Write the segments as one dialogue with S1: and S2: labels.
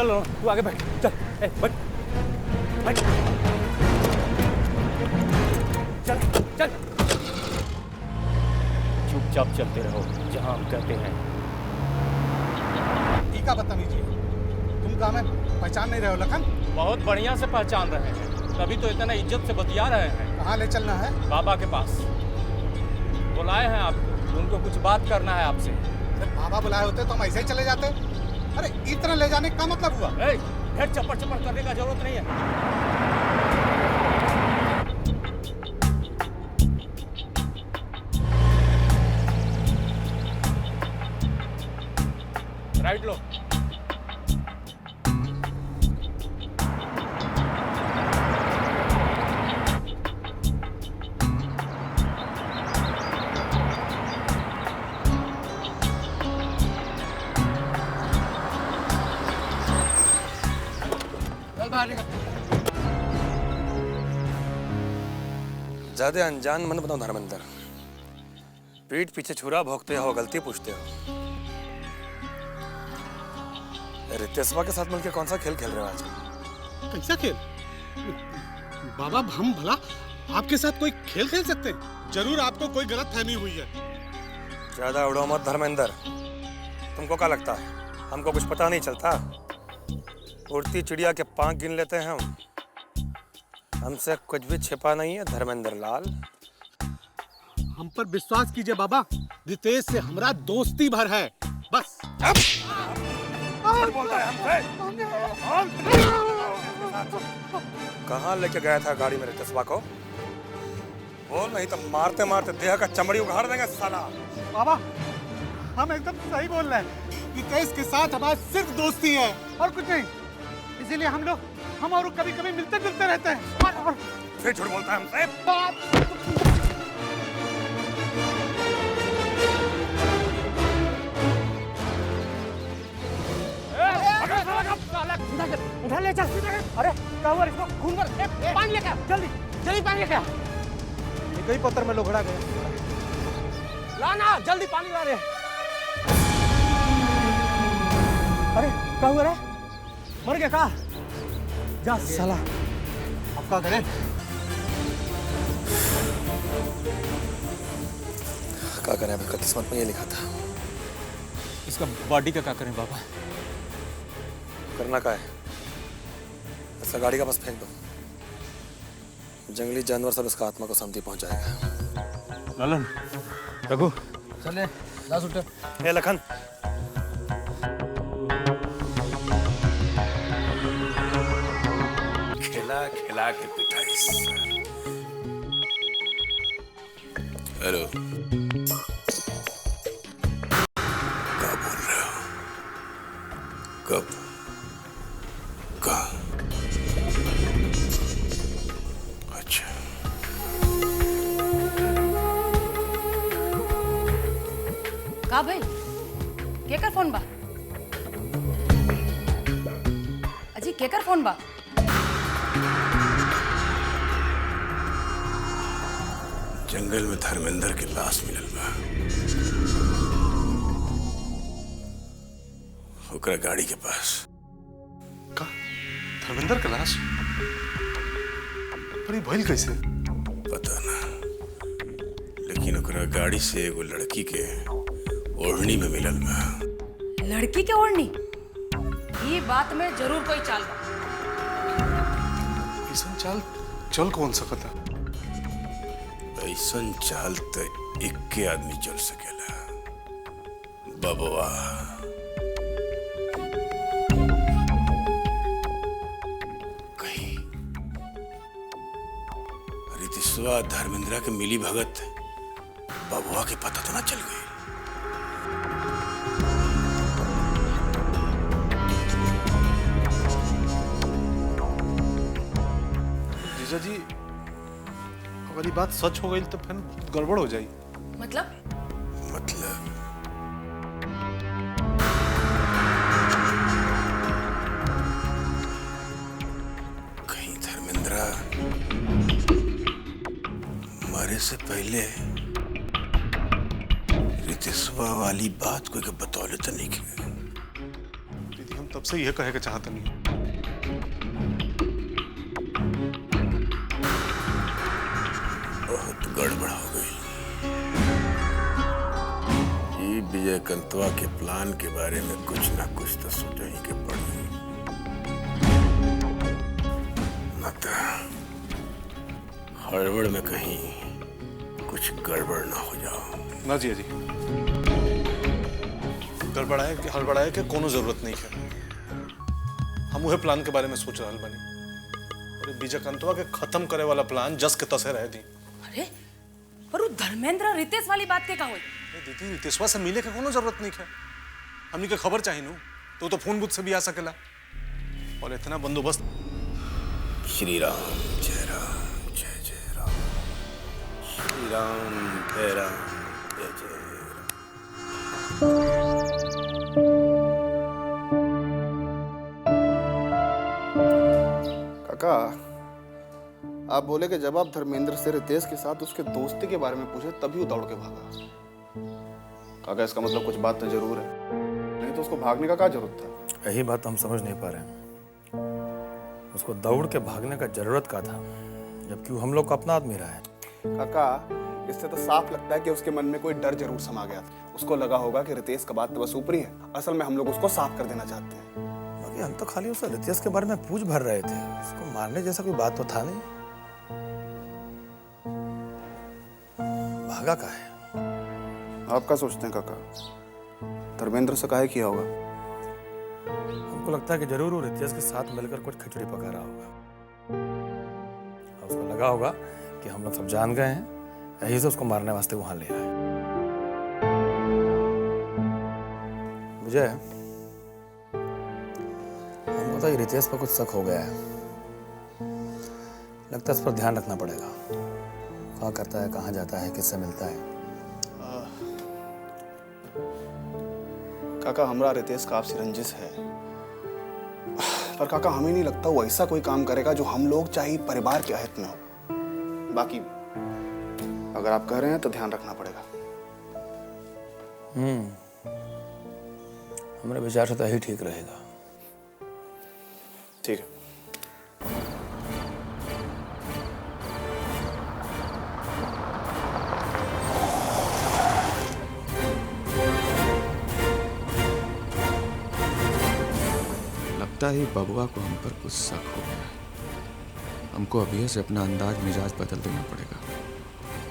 S1: चलो तू आगे बैठ, चल बैठ बैठ, चल चल। चुपचाप चलते रहो जहां हम कहते हैं।
S2: ठीक है, बदतमीजी है। तुम कहाँ में पहचान नहीं रहे हो लखन?
S1: बहुत बढ़िया से पहचान रहे हैं, तभी तो इतना इज्जत से बतिया रहे हैं।
S2: कहाँ ले चलना है?
S1: बाबा के पास बुलाए हैं आपको, उनको कुछ बात करना है आपसे।
S2: बाबा बुलाए होते तो हम ऐसे ही चले जाते। अरे इतना ले जाने का मतलब हुआ?
S1: फिर चप्पड़ चप्पड़ करने का जरूरत नहीं है। राइट लो।
S3: ज्यादा अनजान मन बनाओ धर्मेंद्र। पीठ पीछे छुरा भोंकते हो, गलती पूछते हो। रितेशवा के साथ मिलकर कौन सा खेल खेल रहे हो आज?
S2: कैसा खेल? बाबा हम भला आपके साथ कोई खेल खेल सकते हैं? जरूर आपको कोई गलत फहमी हुई है।
S3: ज्यादा उड़ो मत धर्मेंद्र। तुमको क्या लगता है हमको कुछ पता नहीं चलता? उड़ती चिड़िया के पांख गिन लेते हैं हम। हमसे कुछ भी छिपा नहीं है धर्मेंद्र लाल।
S2: हम पर विश्वास कीजिए बाबा, रितेश से हमारा दोस्ती भर है, बस।
S3: बोलता है हमसे? कहाँ लेके गया था गाड़ी में रितेशवा को? बोल, नहीं तो मारते मारते देह का चमड़ी उखाड़ देंगे साला।
S2: बाबा हम एकदम सही बोल रहे हैं। रितेश के साथ हमारी सिर्फ दोस्ती है और कुछ नहीं, इसीलिए हम और कभी कभी मिलते जुलते रहते हैं।
S3: फिर झूठ बोलता है हमसे?
S1: उठा ले चल। अरे क्या हुआ इसको? खून भर पानी लेकर जल्दी जल्दी पानी लेकर।
S2: एक ही पत्थर में लोगड़ा गया।
S1: ला ना जल्दी पानी ला रे। अरे क्या हुआ रे? मर गया का? जा साला।
S2: अब क्या करें?
S3: क्या करें? अभी किस्मत में ये लिखा था।
S1: इसका बॉडी का क्या करें बाबा?
S3: करना क्या है? ऐसा गाड़ी का बस फेंक दो। जंगली जानवर सब इसका आत्मा को शांति पहुंचाएगा।
S1: ललन, रघु,
S2: चले लाश उठे।
S3: ए लखन,
S4: खिला खिला के पिटाई। हेलो, क्या बोल रहे हो? कब? कहाँ? अच्छा,
S5: का भाई केकर फोन बा? अजी केकर फोन बा?
S4: जंगल में धर्मेंद्र की लाश मिलल बा। ओकरा गाड़ी के पास।
S6: का? धर्मेंद्र का लाश? पर ये भइल कैसे?
S4: पता ना, लेकिन ओकरा गाड़ी से एगो लड़की के ओढ़नी में मिलल बा।
S5: लड़की के ओढ़नी? ये बात में जरूर कोई चाल बा।
S6: ऐसा चाल चल कौन सकता?
S4: ऐसन चाल तो इक्के आदमी चल सकेला, बबुआ। कहीं रितेशवा धर्मेंद्रा के मिली भगत बबुआ के पता तो ना चल गई?
S6: जीजा जी, अगर ये बात सच हो गई तो फिर गड़बड़ हो जाए।
S5: मतलब
S4: कहीं धर्मेंद्रा मरे से पहले रितेशवा वाली बात कोई के बतौले तो नहीं के?
S6: दीदी हम तब से यह कहे के चाहता नहीं।
S4: बहुत गड़बड़ हो गई। ये विजय कंतवा के प्लान के बारे में कुछ ना कुछ तो सोचा ही के पड़ी, मत हड़बड़ में कहीं कुछ गड़बड़ ना हो जाओ।
S6: ना जी जी, हड़बड़ाए के कोनो जरूरत नहीं है। हम वह प्लान के बारे में सोच रहा बनी और विजय कंतवा के खत्म करे वाला प्लान जस के तसे रह दी।
S5: अरे पर वो धर्मेंद्र रितेश वाली बात के का होई?
S6: दीदी रितेशवा से मिले के कोनो जरूरत नहीं है। हमनी के खबर चाहिए नु तो फोन बुथ से भी आ सकेला और इतना बंदोबस्त।
S4: श्री राम जय राम जय जय राम, श्री राम जय राम जय जय
S7: काका, आप बोले कि जब आप धर्मेंद्र से रितेश के साथ उसके दोस्ती के बारे में पूछे तभी वो दौड़ के भागा। काका इसका मतलब कुछ बात तो जरूर है, नहीं तो उसको भागने का क्या जरूरत था?
S3: यही बात हम समझ नहीं पा रहे हैं। उसको दौड़ के भागने का जरूरत का था, जबकि वो हम लोग का अपना आदमी रहा है।
S7: काका इससे तो साफ लगता है कि उसके मन में कोई डर जरूर समा गया था। उसको लगा होगा कि रितेश का बात तो बस ऊपरी है, असल में हम लोग उसको साफ कर देना चाहते हैं।
S3: बाकी हम तो खाली उसे रितेश के बारे में पूछ भर रहे थे, उसको मारने जैसा कोई बात तो था नहीं। भागा का है?
S7: आप क्या सोचते हैं काका, धर्मेंद्र से काहे किया होगा?
S3: हमको लगता है कि जरूर वो रितेश के साथ मिलकर कुछ खिचड़ी पका रहा होगा और उसको लगा होगा कि हम लोग सब जान गए हैं, यही से उसको मारने वास्ते वहां ले आए। विजय, हमको तो ये रितेश पर कुछ शक हो गया है। लगता है इस पर ध्यान रखना पड़ेगा। कहाँ करता है, कहाँ जाता है, किससे मिलता है।
S7: काका हमरा रितेश का आपसे रंजिश है, पर काका हमें नहीं लगता वो ऐसा कोई काम करेगा जो हम लोग चाहे परिवार के अहित में हो। बाकी अगर आप कह रहे हैं तो ध्यान रखना पड़ेगा।
S3: हमारे विचार से तो यही ठीक रहेगा।
S7: ठीक है।
S8: लगता है बबुआ को हम पर कुछ शक हो गया है। हमको अभी से अपना अंदाज मिजाज बदल देना पड़ेगा,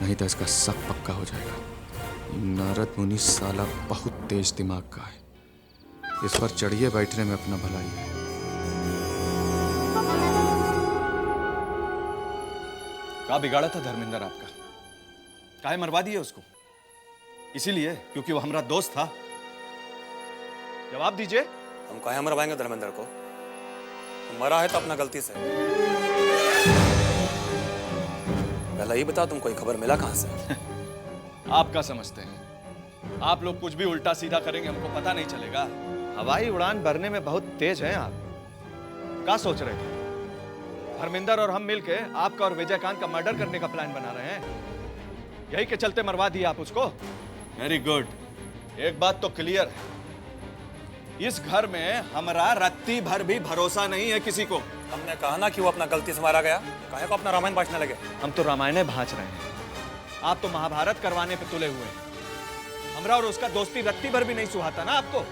S8: नहीं तो इसका शक पक्का हो जाएगा। ये नारद मुनि साला बहुत तेज दिमाग का है, इस पर चढ़िए बैठने में अपना भलाई है।
S9: क्या बिगाड़ा था धर्मेंद्र आपका? काहे मरवा दिए उसको? इसीलिए क्योंकि वो हमारा दोस्त था? जवाब दीजिए।
S3: हम काहे मरवाएंगे धर्मेंद्र को? मरा है तो अपना गलती से। पहले ये बताओ, तुमको ये खबर मिला कहां से?
S9: आप क्या समझते हैं आप लोग कुछ भी उल्टा सीधा करेंगे हमको पता नहीं चलेगा? हवाई उड़ान भरने में बहुत तेज हैं आप। क्या सोच रहे थे? धर्मेंद्र और हम मिलके आपका और विजयकांत का मर्डर करने का प्लान बना रहे हैं, यही के चलते मरवा दिया आप उसको? Very good. एक बात तो क्लियर है, इस घर में हमारा रत्ती भर भी भरोसा नहीं है किसी को।
S3: हमने कहा ना कि वो अपना गलती से मारा गया, काहे को अपना रामायण बांटने लगे?
S9: हम तो रामायण भांच रहे हैं, आप तो महाभारत करवाने पे तुले हुए हैं। हमरा और उसका दोस्ती रत्ती भर भी नहीं सुहाता ना आपको,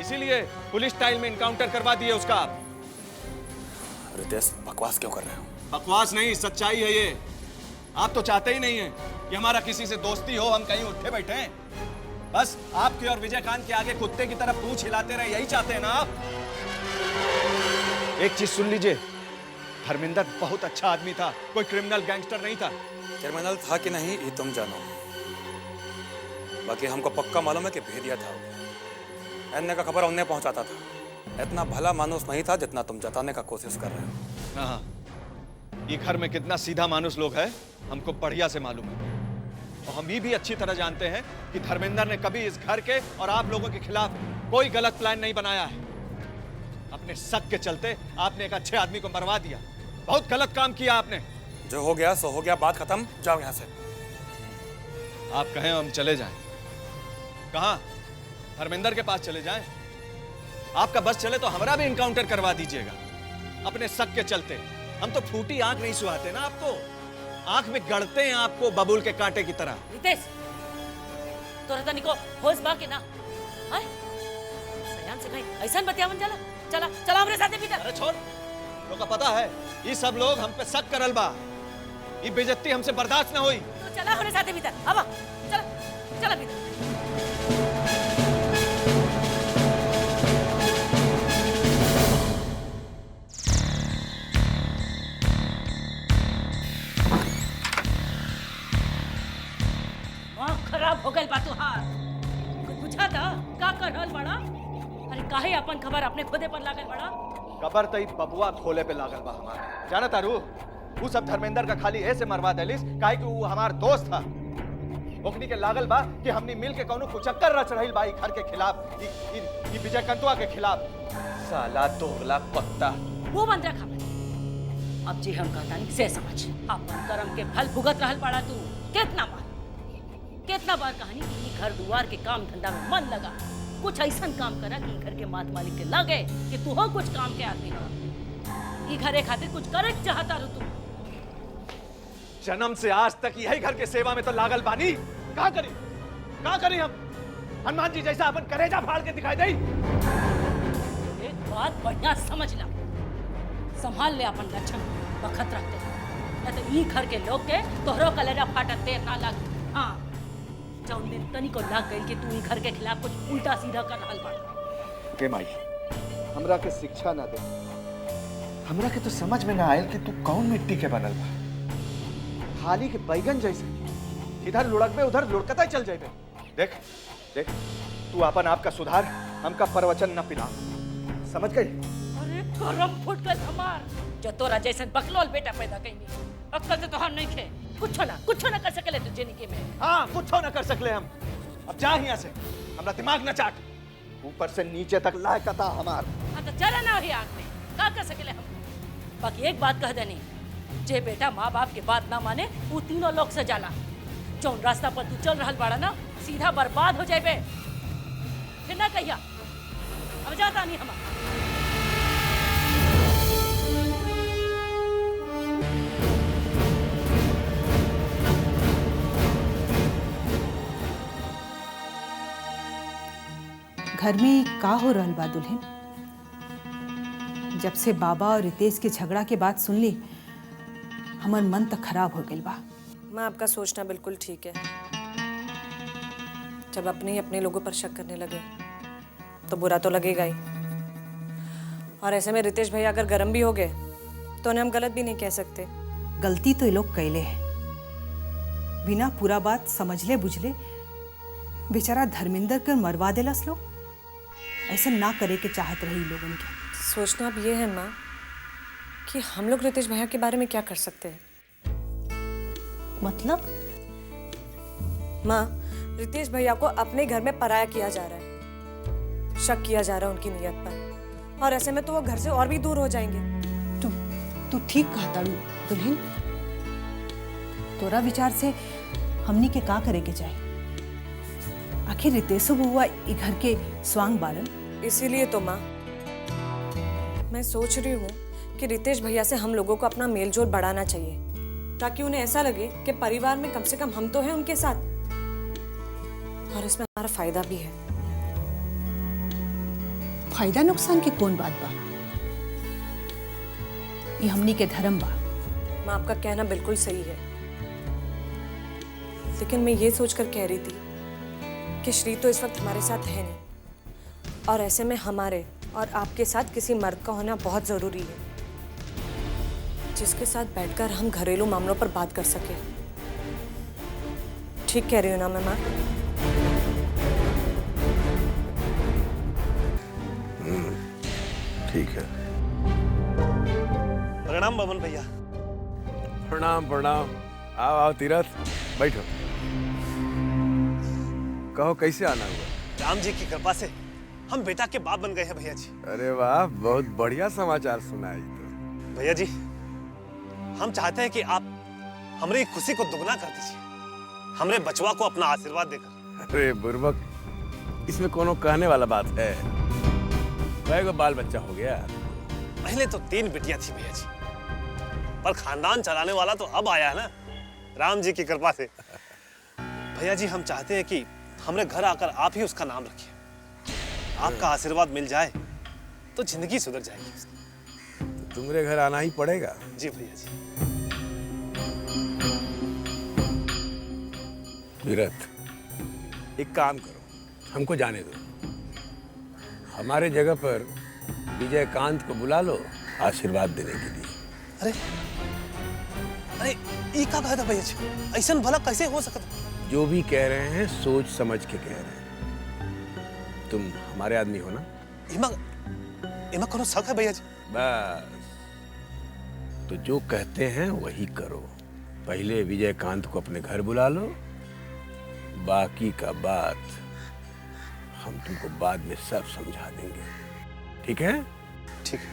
S9: इसीलिए पुलिस स्टाइल में इनकाउंटर करवा दिए उसका आप।
S3: रितेश, बकवास क्यों कर रहे हो?
S9: बकवास नहीं, सच्चाई है ये। आप तो चाहते ही नहीं है कि हमारा किसी से दोस्ती हो, हम कहीं उठे बैठे हैं। बस आपके और विजयकांत के आगे कुत्ते की तरफ पूंछ हिलाते रहे, यही चाहते हैं ना आप? एक चीज सुन लीजिए, धर्मेंद्र बहुत अच्छा आदमी था, कोई क्रिमिनल गैंगस्टर नहीं था।
S3: क्रिमिनल था कि नहीं ये तुम जानो, बाकी हमको पक्का मालूम है कि भेदिया था। एने का खबर उन्हें पहुंचाता था। इतना भला मानुस नहीं था जितना तुम जताने का कोशिश कर रहे हो।
S9: हाँ, ये घर में कितना सीधा मानुस लोग है हमको बढ़िया से मालूम है, और हम ये भी अच्छी तरह जानते हैं कि धर्मेंद्र ने कभी इस घर के और आप लोगों के खिलाफ कोई गलत प्लान नहीं बनाया है। अपने शक के चलते आपने एक अच्छे आदमी को मरवा दिया, बहुत गलत काम किया आपने।
S3: जो हो गया सो हो गया, बात खत्म, जाओ यहाँ से।
S9: आप कहें हम चले जाएं? कहाँ? धर्मेंद्र के पास चले जाएं? आपका बस चले तो हमारा भी इनकाउंटर करवा दीजिएगा। अपने शक के चलते हम तो फूटी आंख नहीं सुहाते ना आपको, आंख में गड़ते हैं आपको बबूल के कांटे की तरह।
S5: रितेश, तोरा तनी को होश बा के ना? हाय सयान से कहीं ऐसा बतियावन चला चला चला हमरे साथे भीतर।
S9: अरे छोड़, तो का पता है ये सब लोग हम पे शक करल बा, ये बेइज्जती हमसे बर्दाश्त ना हुई।
S5: तो चला हमरे साथे भीतर, अब चला चला भीतर। खराब हो गई बा तुहार, कुछ पूछा था का कर रहल बड़ा? अरे काहे अपन खबर अपने खुदे पर लागल बड़ा?
S9: खबर तई बबुआ खोले पे लागल बा हमार। जाना तारू, वो सब धर्मेंद्र का खाली ऐसे मरवा देलिस काहे कि वो हमार दोस्त था। ओकनी के लागल बा कि हमनी मिल के कौनो कुचक्कर रच रही बा ई घर के खिलाफ, ई विजय कंतुआ के खिलाफ। साला दोगला पत्ता।
S5: वो बंद रखा। अब जी हम कहता नहीं से समझ, अपन कर्म के फल भुगत रहल बड़ा तू। कितना बार कहानी कि घर दुआर के काम धंधा में मन लगा, कुछ ऐसा काम करा कि घर के मात मालिक के लगे कि तू हो कुछ काम के आदमी हो। ई घरे खातिर कुछ करे चाहता रो तू।
S9: जन्म से आज तक यही घर के सेवा में तो लागल बानी। का करी हम? हनुमान जी जैसा अपन करेजा फाड़ के दिखाई दई।
S5: एक बात बढ़िया समझ ला, संभाल ले अपन लक्षण, बखत रखते न तो ई घर के लोग के तोहरो कलेजा फाटत देर ना लग। हाँ, जौन दिन तनी को लाग गई कि तू ई घर के खिलाफ कुछ उल्टा सीधा कर रहल बा।
S9: के माई, हमरा के शिक्षा ना दे, हमरा के तो समझ में ना आयल कि तू कौन मिट्टी के बनल बा। थाली के बैगन जैसे इधर लुढ़कबे उधर लुढ़कता चल जाइबे। देख देख, तू अपन आप का सुधार, हमका प्रवचन न पिला, समझ गई?
S5: अरे करम फुट गल हमार, जो तोरा जैसे बकलोल बेटा पैदा कइनी। अक्कल तो तोहार नहीं खे, कुछ ना कर सकले तू जिंदगी में।
S9: हाँ, कुछ न कर सकले हम। अब जा यहाँ से, हमरा दिमाग न चाट। ऊपर से नीचे तक लायकता हमार।
S5: हाँ तो चला ना ही आग में, का कर सकले हम? बाकी एक बात कह देनी, जे बेटा माँ बाप के बात ना माने वो तीनों लोग से जाला। जौन रास्ता पर तू चल रहल बाड़ा ना, सीधा बर्बाद हो जाइबे। फिर ना कहिया, अब जाता नहीं हमार।
S10: घर में का हो रहल बा दुल्हन? जब से बाबा और रितेश के झगड़ा के बात सुन ली, हमार मन तक खराब हो गइल बा।
S11: माँ, आपका सोचना बिल्कुल ठीक है। जब अपने ही अपने लोगों पर शक करने लगे तो बुरा तो लगेगा ही। और ऐसे में रितेश भैया अगर गर्म भी हो गए तो उन्हें हम गलत भी नहीं कह सकते।
S10: गलती तो ये लोग कैले हैं, बिना पूरा बात समझले बुझले बेचारा धर्मेंद्र कर मरवा देलस लोग। ऐसा ना करे के चाहत रही लोगन के।
S11: सोचना अब ये है माँ कि हम लोग रितेश भैया के बारे में क्या कर सकते हैं।
S10: मतलब?
S11: माँ, रितेश भैया को अपने घर में पराया किया जा रहा है, शक किया जा रहा है उनकी नीयत पर, और ऐसे में तो वो घर से और भी दूर हो जाएंगे।
S10: तू ठीक कहता दुल्हन। तोरा विचार से हमनी के का करे के चाहे? आखिर रितेशो बुआ ई घर के स्वांग बारन।
S11: इसीलिए तो माँ मैं सोच रही हूँ कि रितेश भैया से हम लोगों को अपना मेलजोल बढ़ाना चाहिए, ताकि उन्हें ऐसा लगे कि परिवार में कम से कम हम तो हैं उनके साथ, और इसमें हमारा फायदा भी है।
S10: फायदा नुकसान की कौन बात बा? ये हमनी के धर्म बा।
S11: माँ, आपका कहना बिल्कुल सही है, लेकिन मैं ये सोचकर कह रही थी कि श्री तो इस वक्त हमारे साथ है नहीं, और ऐसे में हमारे और आपके साथ किसी मर्द का होना बहुत जरूरी है, जिसके साथ बैठकर हम घरेलू मामलों पर बात कर सके। ठीक कह रही हूँ ना मैं माँ?
S4: ठीक है।
S1: प्रणाम बमन भैया।
S12: प्रणाम प्रणाम। आओ आओ तीरथ, बैठो। कहो कैसे आना हुआ?
S1: राम जी की कृपा से हम बेटा के बाप बन गए हैं भैया जी।
S12: अरे वाह, बहुत बढ़िया समाचार सुनाई। तो
S1: भैया जी, हम चाहते हैं कि आप हमारी खुशी को दुगना कर दीजिए, हमरे बचवा को अपना आशीर्वाद देकर।
S12: अरे बुर्बक, इसमें कोनो कहने वाला बात है? को बाल बच्चा हो गया?
S13: पहले तो 3 बिटियां थी भैया जी, पर खानदान चलाने वाला तो अब आया है ना, राम जी की कृपा से। भैया जी हम चाहते हैं कि हमारे घर आकर आप ही उसका नाम रखिए। आपका आशीर्वाद मिल जाए तो जिंदगी सुधर जाएगी उसकी।
S12: तो तुम्हारे घर आना ही पड़ेगा।
S13: जी भैया जी।
S12: तीरथ, एक काम करो, हमको जाने दो। हमारे जगह पर विजयकांत को बुला लो आशीर्वाद देने के लिए।
S13: अरे अरे ये क्या कहा था भैया जी? ऐसा भला कैसे हो सकता?
S12: जो भी कह रहे हैं सोच समझ के कह रहे हैं। तुम हमारे आदमी हो ना?
S13: इमा करो शक है भैया जी?
S12: बस, तो जो कहते हैं वही करो। पहले विजयकांत को अपने घर बुला लो, बाकी का बात हम तुमको बाद में सब समझा देंगे, ठीक है?
S13: ठीक है।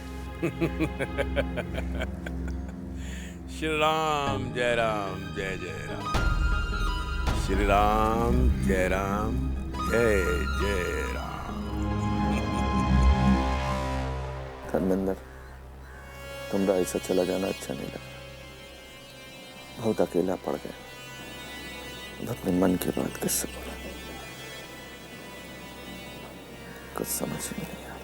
S12: श्री राम जय राम जय जय राम, श्री राम जय राम।
S8: धर्मेंद्र, तुमरा ऐसा चला जाना अच्छा नहीं लगा। बहुत अकेला पड़ गया। अपने मन की बात किससे बोला, कुछ समझ में नहीं आ रहा।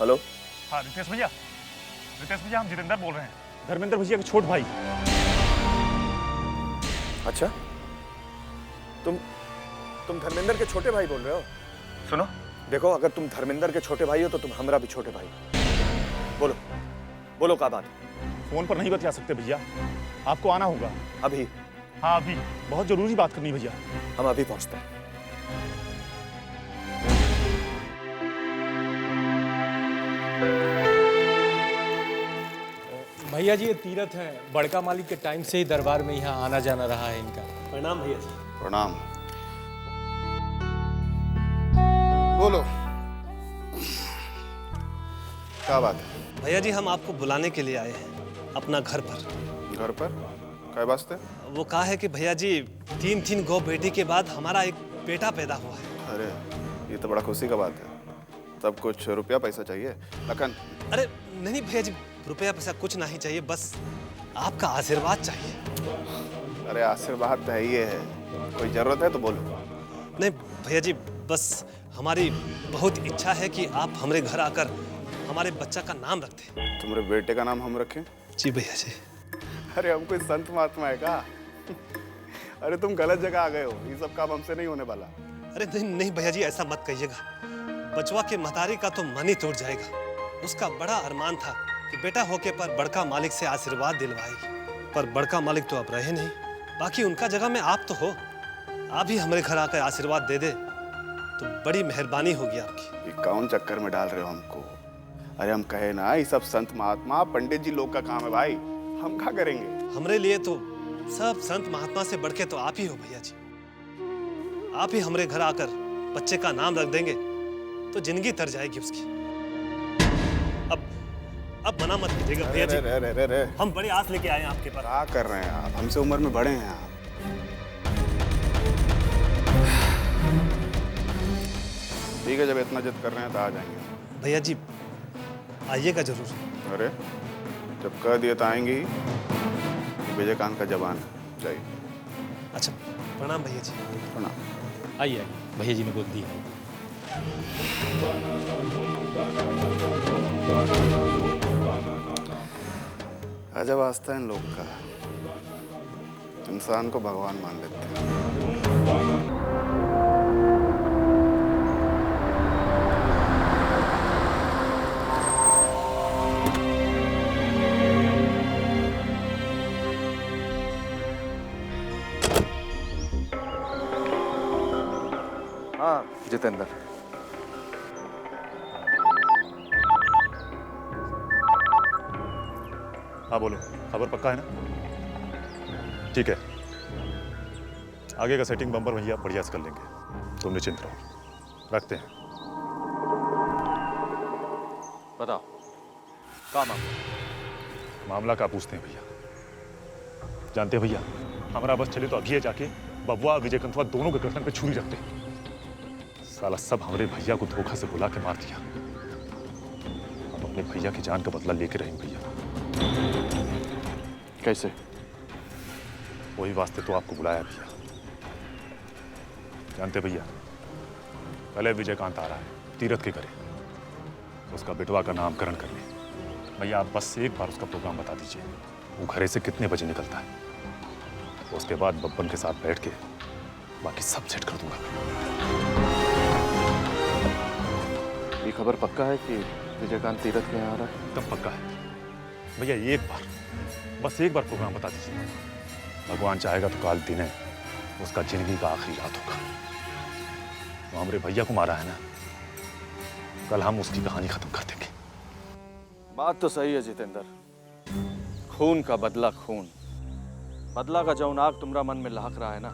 S8: हेलो।
S14: हाँ रितेश भैया, हम जितेंद्र बोल रहे हैं, धर्मेंद्र भैया के छोट भाई।
S8: अच्छा, तुम धर्मेंद्र के छोटे भाई बोल रहे हो?
S14: सुनो,
S8: देखो, अगर तुम धर्मेंद्र के छोटे भाई हो तो तुम हमरा भी छोटे भाई। बोलो बोलो, क्या बात?
S14: फोन पर नहीं बता सकते भैया, आपको आना होगा।
S8: अभी?
S14: हाँ अभी, बहुत जरूरी बात करनी भैया।
S8: हम अभी पहुंचते हैं।
S15: भैया जी ये तीरथ है, बड़का मालिक के टाइम से ही दरबार में यहाँ आना जाना रहा है इनका।
S13: प्रणाम भैया जी।
S7: प्रणाम। बोलो, क्या बात है?
S13: भैया जी हम आपको बुलाने के लिए आए हैं अपना घर पर।
S7: घर पर? क्या वास्ते?
S13: वो कहा है कि भैया जी 3 गौ बेटी के बाद हमारा एक बेटा पैदा हुआ है।
S7: अरे ये तो बड़ा खुशी का बात है। तब कुछ रुपया पैसा चाहिए लखन?
S13: अरे नहीं भैया जी, रुपया पैसा कुछ नहीं चाहिए, बस आपका आशीर्वाद चाहिए।
S7: अरे आशीर्वाद तो ही है, कोई जरूरत है तो बोलो।
S13: नहीं भैया जी, बस हमारी बहुत इच्छा है कि आप हमारे घर आकर हमारे बच्चा का नाम रख दें।
S7: तुम्हारे बेटे का नाम हम रखें?
S13: जी भैया जी।
S7: अरे हम कोई संत महात्मा है क्या? अरे तुम गलत जगह आ गए हो, ये सब काम हमसे नहीं होने वाला।
S13: अरे नहीं भैया जी, ऐसा मत कहिएगा। बचवा के महतारी का तो मन ही टूट जाएगा। उसका बड़ा अरमान था कि बेटा होके पर बड़का मालिक से आशीर्वाद दिलवाएगी, पर बड़का मालिक तो अब रहे नहीं। बाकी उनका जगह में आप तो हो, आप ही हमारे घर आकर आशीर्वाद दे दे तो बड़ी मेहरबानी होगी आपकी।
S7: ये कौन चक्कर में डाल रहे हो हमको? अरे हम कहे ना, ये सब संत महात्मा पंडित जी लोग का काम है भाई, हम क्या करेंगे?
S13: हमरे लिए तो सब संत महात्मा से बढ़ के तो आप ही हो भैया जी। आप ही हमारे घर आकर बच्चे का नाम रख देंगे तो जिंदगी तर जाएगी उसकी। अब मना मत कीजिएगा भैया जी। हम बड़ी आस लेके आए हैं आपके पास।
S7: क्या कर रहे हैं आप? हमसे उम्र में बड़े हैं आप। ठीक है, जब इतना जिद कर रहे हैं तो आ जाएंगे
S13: भैया जी, आइएगा जरूर।
S7: अरे जब कह दिए तो आएंगे ही। विजयकांत का जवान जाइए।
S13: अच्छा, प्रणाम भैया जी।
S7: प्रणाम।
S15: आइए भैया जी ने बोल दिया।
S7: अजब आस्था है इन लोग का, इंसान को भगवान मान लेते हैं।
S8: हाँ जितेंद्र,
S14: हाँ बोलो, खबर पक्का है ना? ठीक है, आगे का सेटिंग बम्पर भैया बढ़िया से कर लेंगे, तुम निश्चिंत रहो। रखते हैं।
S9: बताओ, काम आप
S14: मामला का पूछते हैं भैया? जानते हैं भैया, हमारा बस चले तो अभी जाके बबुआ विजय कंथुआ दोनों के गर्दन पे छुरी रखते। साला सब हमारे भैया को धोखा से बुला के मार दिया। अब अपने भैया की जान का बदला लेके रहेंगे भैया।
S8: कैसे?
S14: वही वास्ते तो आपको बुलाया भैया। जानते भैया, पहले विजयकांत आ रहा है तीरथ के घरे, उसका बिटवा का नामकरण करने। भैया आप बस एक बार उसका प्रोग्राम बता दीजिए, वो घरे से कितने बजे निकलता है। उसके बाद बब्बन के साथ बैठ के बाकी सब सेट कर दूंगा।
S8: ये खबर पक्का है कि विजयकांत तीरथ के यहाँ आ रहा है?
S14: एकदम पक्का है भैया। एक बार, बस एक बार प्रोग्राम बता दीजिए। भगवान चाहेगा तो काल दिन है उसका जिंदगी का आखिरी रात होगा। वो हमारे भैया को मारा है ना, कल हम उसकी कहानी खत्म कर देंगे।
S8: बात तो सही है जितेंद्र, खून का बदला खून। बदला का जौन आग तुम्हारा मन में लहक रहा है ना,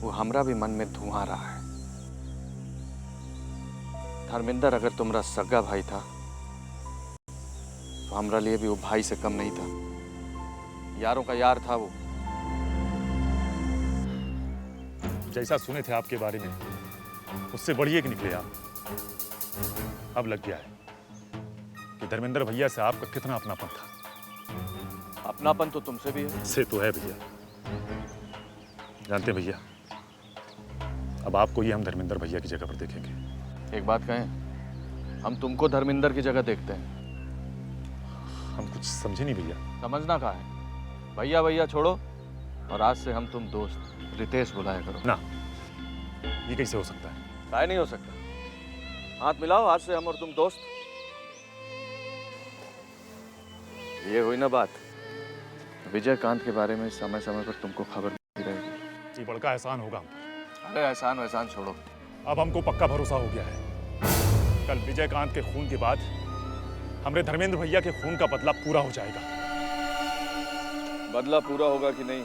S8: वो हमरा भी मन में धुआं रहा है। धर्मेंद्र अगर तुम्हारा सगा भाई था तो हमरा लिए भी वो भाई से कम नहीं था। यारों का यार था वो।
S14: जैसा सुने थे आपके बारे में, उससे बढ़िया कि निकले आप। अब लग गया है कि धर्मेंद्र भैया से आपका कितना अपनापन था।
S8: अपनापन तो तुमसे भी है।
S14: से तो है भैया। जानते भैया, अब आपको ही हम धर्मेंद्र भैया की जगह पर देखेंगे।
S8: एक बात कहें, हम तुमको धर्मेंद्र की जगह देखते हैं।
S14: हम कुछ समझे नहीं भैया।
S8: समझना कहाँ है? भैया भैया छोड़ो और आज से हम तुम दोस्त रितेश बुलाया करो।
S14: ना, ये कैसे हो सकता है?
S8: काहे नहीं हो सकता? हाथ मिलाओ, आज से हम और तुम दोस्त। ये हुई ना बात। विजयकांत के बारे में समय समय पर तुमको खबर मिलती रहेगी।
S14: ये बड़का एहसान होगा हम पर।
S8: अरे एहसान वहसान छोड़ो,
S14: अब हमको पक्का भरोसा हो गया है, कल विजयकांत के खून के बाद हमारे धर्मेंद्र भैया के खून का बदला पूरा हो जाएगा।
S8: बदला पूरा होगा कि नहीं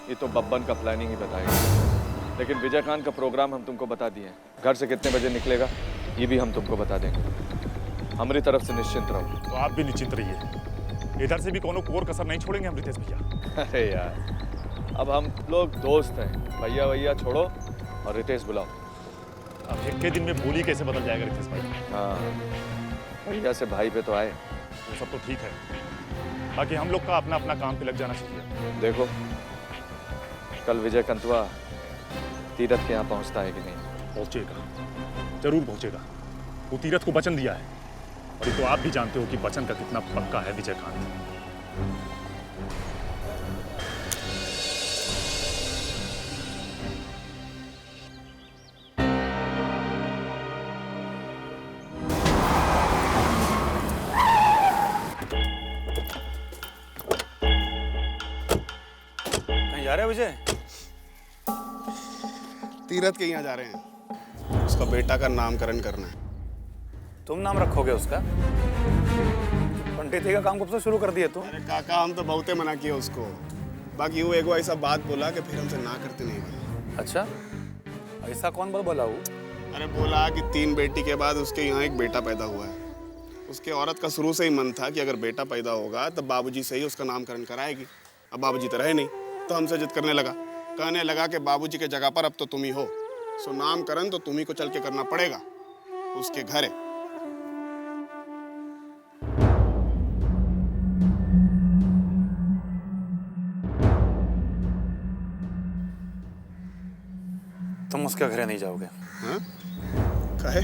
S8: ये तो बब्बन का प्लानिंग ही बताएगा। लेकिन विजयकांत का प्रोग्राम हम तुमको बता दिए। घर से कितने बजे निकलेगा ये भी हम तुमको बता देंगे। हमारी तरफ से निश्चिंत रहो।
S14: तो आप भी निश्चिंत रहिए, इधर से भी कोनो कोर कसर नहीं छोड़ेंगे हम रितेश भैया।
S8: अरे यार, अब हम लोग दोस्त हैं। भैया भैया छोड़ो और रितेश बुलाओ।
S14: अब एक के दिन में बोली कैसे बदल जाएगा रितेश भाई?
S8: हाँ, भैया से भाई पे तो आए।
S14: वो सब तो ठीक है, बाकी हम लोग का अपना अपना काम पे लग जाना चाहिए।
S8: देखो कल विजय कंतुआ तीरथ के यहाँ पहुँचता है कि नहीं?
S14: पहुँचेगा, जरूर पहुँचेगा। वो तीरथ को वचन दिया है, और ये तो आप भी जानते हो कि वचन का कितना पक्का है विजयकांत।
S3: जा रहे विजय?
S7: तीरथ के यहाँ जा रहे हैं, उसका बेटा का नामकरण करना है।
S3: तुम नाम रखोगे उसका? पंडित का काम कब से शुरू कर दिया तू?
S7: अरे काका, हम तो बहुते मना किए उसको, बाकी वो एगो ऐसा बात बोला कि फिर हमसे ना करते नहीं बने।
S3: अच्छा, ऐसा कौन बोला वो?
S7: अरे बोला कि 3 बेटी के बाद उसके यहाँ एक बेटा पैदा हुआ है। उसके औरत का शुरू से ही मन था कि अगर बेटा पैदा होगा तब बाबूजी से ही उसका नामकरण कराएगी। अब बाबूजी तो रहे नहीं, तो हमसे जिद करने लगा, कहने लगा कि बाबूजी के जगह पर अब तो तुम ही हो, सो नामकरण तो तुम ही को चल के करना पड़ेगा, उसके घर है।
S3: तुम उसके घरे नहीं जाओगे?
S7: हाँ? काहे?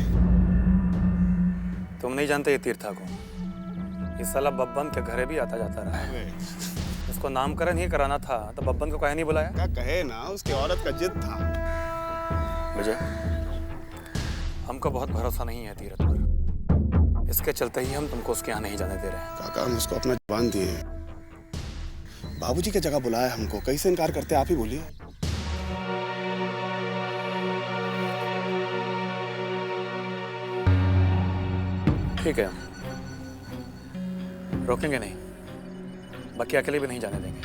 S3: तुम नहीं जानते ये तीर्था को? ये साला बब्बन के घरे भी आता जाता रहा है। उसको नामकरण ही कराना था तो बब्बन को काहे नहीं बुलाया?
S7: क्या कहे ना, उसकी औरत का जिद था।
S3: विजय, हमको बहुत भरोसा नहीं है तीरथ पर, इसके चलते ही हम तुमको उसके यहाँ नहीं जाने दे रहे हैं।
S7: काका, हम उसको अपना जुबान दिए हैं। बाबूजी की जगह बुलाया हमको, कैसे इनकार करते आप ही बोलिए।
S3: ठीक है, रोकेंगे नहीं, बाकी अकेले भी नहीं जाने देंगे।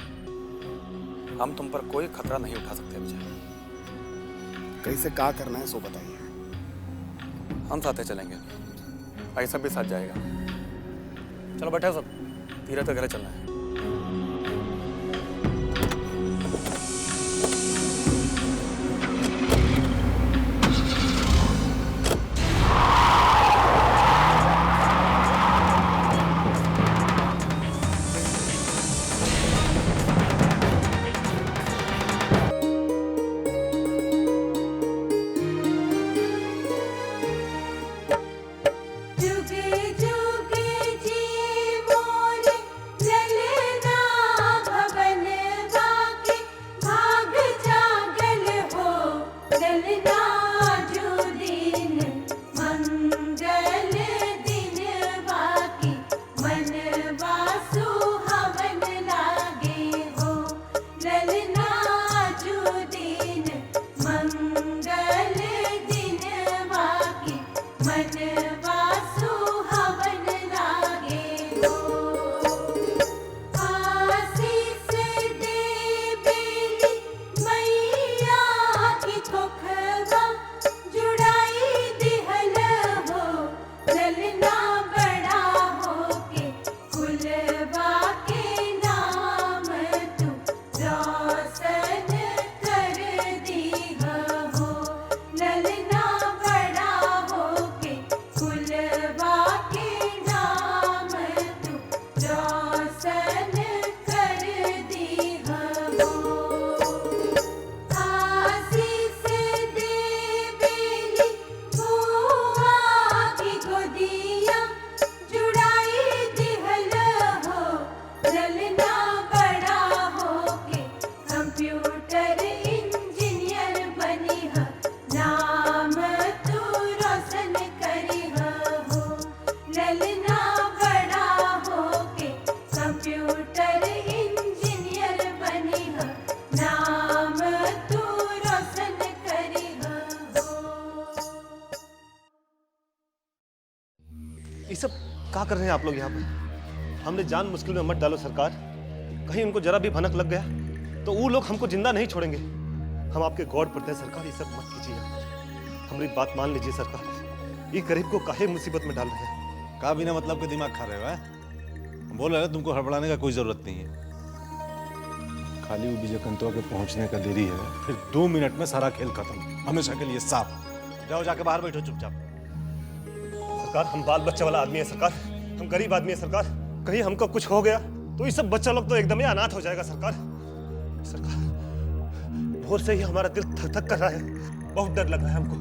S3: हम तुम पर कोई खतरा नहीं उठा सकते विजय।
S7: कैसे क्या करना है सो बताइए।
S3: हम साथ चलेंगे, ऐसा भी साथ जाएगा। चलो बैठे सब। तीरथ के घर चलना है।
S13: ये सब क्या कर रहे हैं आप लोग यहाँ पर? हमने जान मुश्किल में मत डालो सरकार। कहीं उनको जरा भी भनक लग गया तो वो लोग हमको जिंदा नहीं छोड़ेंगे। हम आपके गॉड पड़ते हैं सरकार, ये सब मत कीजिए। हमारी बात मान लीजिए सरकार। ये गरीब को काहे मुसीबत में डाल रहे हैं?
S6: का बिना मतलब के दिमाग खा रहे हो? हम बोल रहे हैं तुमको हड़बड़ाने का कोई जरूरत नहीं है। खाली वो विजय कंतवा के पहुंचने का देरी है, फिर 2 मिनट में सारा खेल खत्म, हमेशा के लिए साफ। जाओ जाके बाहर बैठो चुपचाप।
S13: सरकार हम बाल बच्चा वाला आदमी है सरकार, हम गरीब आदमी है सरकार। कहीं हमको कुछ हो गया तो ये सब बच्चा लोग तो एकदम ही अनाथ हो जाएगा सरकार। सरकार भोर से ही हमारा दिल थक थक कर रहा है, बहुत डर लग रहा है हमको।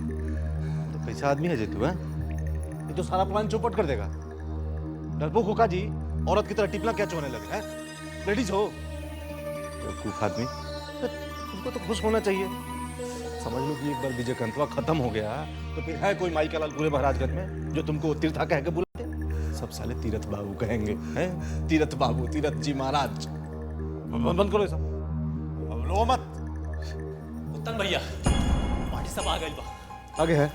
S6: तो कैसा आदमी है जे तू? ये तो सारा प्लान चौपट कर देगा। डरपोक होका जी, औरत की तरह टिपला क्या चोने लगे हैं? लेडीज हो बेवकूफ आदमी। तुमको तो खुश होना चाहिए। समझ लो कि एक बार विजय कंतवा खत्म हो गया तो फिर है कोई माई का लाल पूरे महाराजगंज में जो तुमको तीर्था कह के बुलाते? सब साले तीरथ बाबू कहेंगे, हैं? तीरथ बाबू, तीरथ जी महाराज। बंद करो ये सब, अब लो मत।
S15: उत्तम भैया पार्टी सब आ गई बा।
S6: आगे है।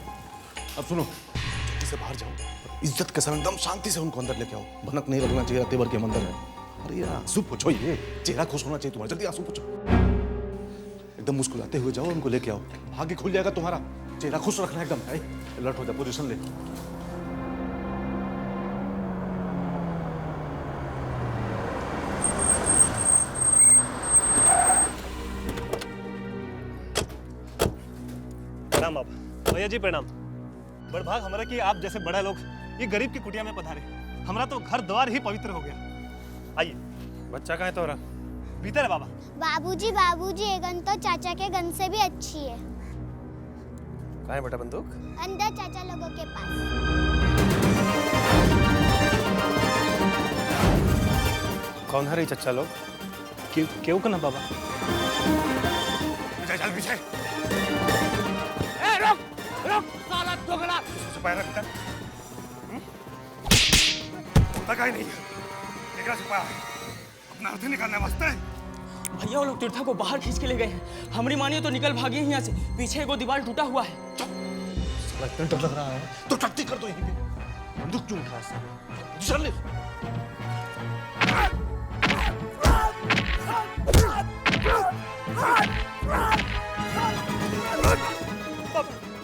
S6: अब सुनो, इसे बाहर जाओ, इज्जत के साथ एकदम शांति से उनको अंदर लेके आओ। भनक नहीं लगना चाहिए, तेवर के मंदिर है। अरे यार आंसू पोछो, ये चेहरा खुश होना चाहिए तुम्हारा। जल्दी आंसू पोछो, एकदम मुस्कुराते हुए जाओ, उनको लेके आओ। भाग्य खुल जाएगा तुम्हारा। चेहरा खुश रखना एकदम। अलर्ट हो जा, पोजीशन ले।
S13: प्रणाम बाबा। भैया जी प्रणाम। बड़ भाग हमारा कि आप जैसे बड़ा लोग ये गरीब की कुटिया में पधारे। हमारा तो घर द्वार ही पवित्र हो गया। आइए।
S3: बच्चा कहाँ है तोरा?
S13: भीतर है बाबा।
S16: बाबूजी बाबूजी ये गन तो चाचा के गन से भी अच्छी है।
S3: कहाँ है बेटा बंदूक?
S16: अंदर चाचा लोगों के पास।
S3: कौन है रे चच्चा लोग?
S13: क्यों करना बाबा?
S3: चल पीछे।
S1: ए रुक रुक साला दोगला।
S3: छुपाया रखता पता ही नहीं है। लेकर छुपाया अपना अर्थ निकालने वास्ते।
S17: भैया वो लोग तीर्था को बाहर खींच के ले गए हैं। हमारी मानिए तो निकल भागे हैं यहाँ से। पीछे एगो दीवार टूटा हुआ है।
S6: इतना डर लग रहा है तो टट्टी कर दो यहीं पे। बंदूक क्यों उठा है? चल ले।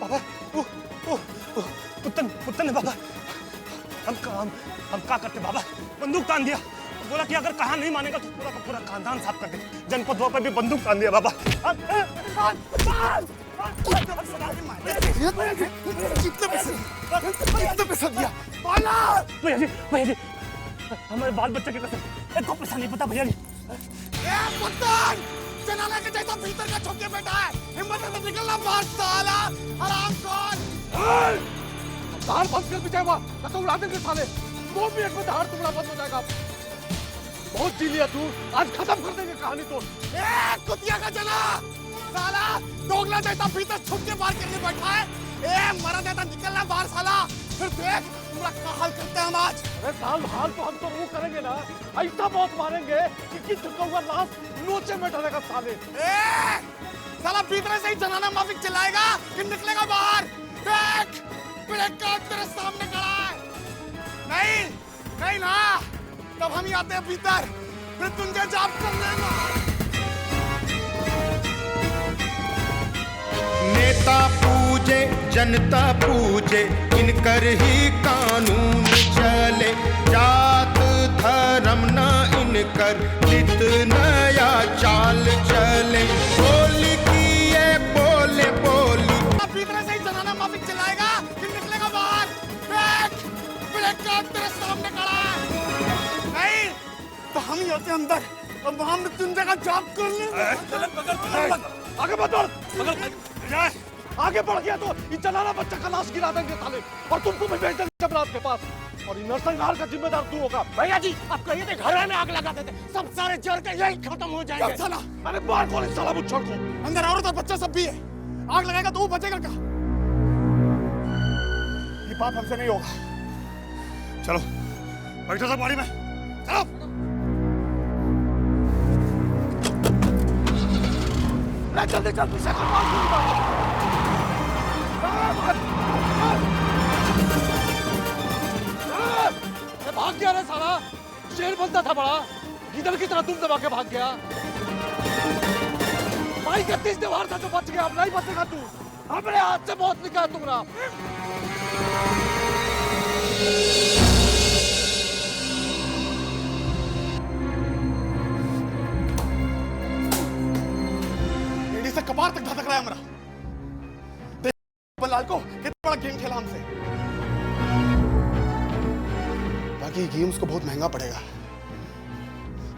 S13: बाबा पुत्तन पुत्तन है बाबा। हम का करते बाबा? बंदूक तान दिया।
S3: बोला कि अगर कहा नहीं मानेगा तो पूरा का पूरा खानदान साफ कर दे। जनपद पे भी बंदूक तान दिया बाबा।
S2: कितना पैसा दिया?
S3: भैया जी हमारे बाल बच्चे की कसम एक को पैसा नहीं पता भैया जी।
S2: जनाला के जैसा भीतर का छुप के बैठा है, हिम्मत है तो निकलना बाहर साला हरामखोर। धार बंद कर बिचावा, तो उड़ा देंगे साले। वो भी एक में धार टुकड़ा बंद हो जाएगा। बहुत जी लिया तू, आज खत्म कर देंगे कहानी तो। कुतिया का जना साला दोगला जैसा भीतर छुप के बाहर करने बैठा है। मरा देता निकलना बाहर साला, फिर देख पूरा का हाल करते हैं हम आज। अरे साल हाल तो हम तो वो करेंगे ना, ऐसा बहुत मारेंगे कि किस चुका हुआ लाश नोचे में डलेगा साले। साला भीतर से ही जनाना माफिक चिल्लाएगा कि निकलेगा बाहर। देख ब्रेक का तेरे सामने खड़ा है। नहीं ना, तब हम ही आते हैं भीतर, फिर तुझे जाप कर लेगा।
S18: नेता पूजे जनता पूजे, इनकर ही कानून चले। जात धर्म न इनकर नित नया चाल चले। बोली की ये बोले बोली,
S2: भीतर से ही जनाना माफिक चिल्लाएगा कि निकलेगा बाहर। देख ब्रेक का तेरे सामने खड़ा है। नहीं तो हम ही होते अंदर, अब हम तुझे का जाप कर लेंगे। आगे बढ़, आगे बढ़ गया तो ये जनाना बच्चा का लाश गिरा देंगे साले, और तुमको भी भेज देंगे जबरात के पास, और ये नरसंहार का जिम्मेदार तू होगा।
S1: भैया जी आप कहिए थे घर में आग लगा देते, सब सारे जल के यही खत्म हो जाएंगे।
S2: साला अरे बाहर कौन साला मुझछड़ को, अंदर औरत और बच्चा सब भी है। आग लगाएगा तो वो बचेगा क्या? ये बात हमसे नहीं होगा। चलो बैठो सब गाड़ी में, चलो। जल्दी चल, पीछे भाग गया रे साला, शेर बनता था बड़ा, गिदड़ की तरह तुम दबा के भाग गया। भाई 31 त्योहार था जो बच गया, अब नहीं बचेगा तू। अपने हाथ से मौत निकाल तुमरा। एडी से कपार तक धधक रहा है हमारा। बल्लाल को कितना बड़ा गेम खेला हमसे। बाकी गेम उसको बहुत महंगा पड़ेगा।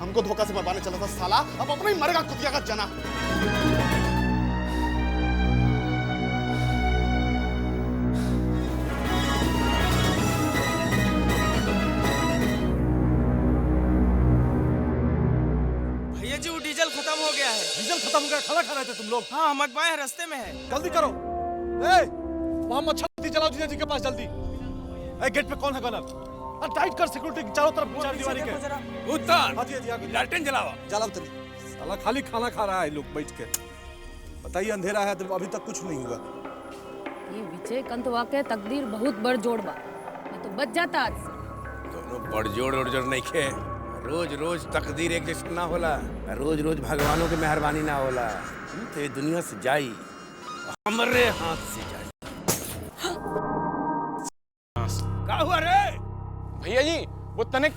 S2: हमको धोखा से मरवाने चला था साला, अब अपना ही मरेगा कुतिया का जना।
S17: भैया जी वो डीजल खत्म हो गया है।
S2: डीजल खत्म हो गया? खाना खा रहे थे तुम लोग?
S17: हाँ मत पाए रास्ते में है।
S2: जल्दी करो, वहां मच्छर चलाओ जीजा जी के पास जल्दी। गेट पे कौन है गनर? टाइट कर सिक्योरिटी चारों तरफ, चार दीवारी के।
S12: उत्तर लालटेन जलाओ।
S2: जलाओ तनी। साला खाली खाना खा रहा है लोग बैठ के। बताइए अंधेरा है तो अभी तक कुछ नहीं हुआ।
S19: ये विजय कंतवा के तकदीर बहुत बड़ जोड़ बा, मैं तो बच जाता आज से।
S12: दोनों बड़जोड़ उड़जोड़ नहीं खे। रोज रोज तकदीर एक जैसा ना होला, रोज रोज भगवानों की मेहरबानी ना होला। तो ये दुनिया से जाई, हमारे हाथ से जाई।
S17: क्या हुआ रे? भैया जी वो तनिक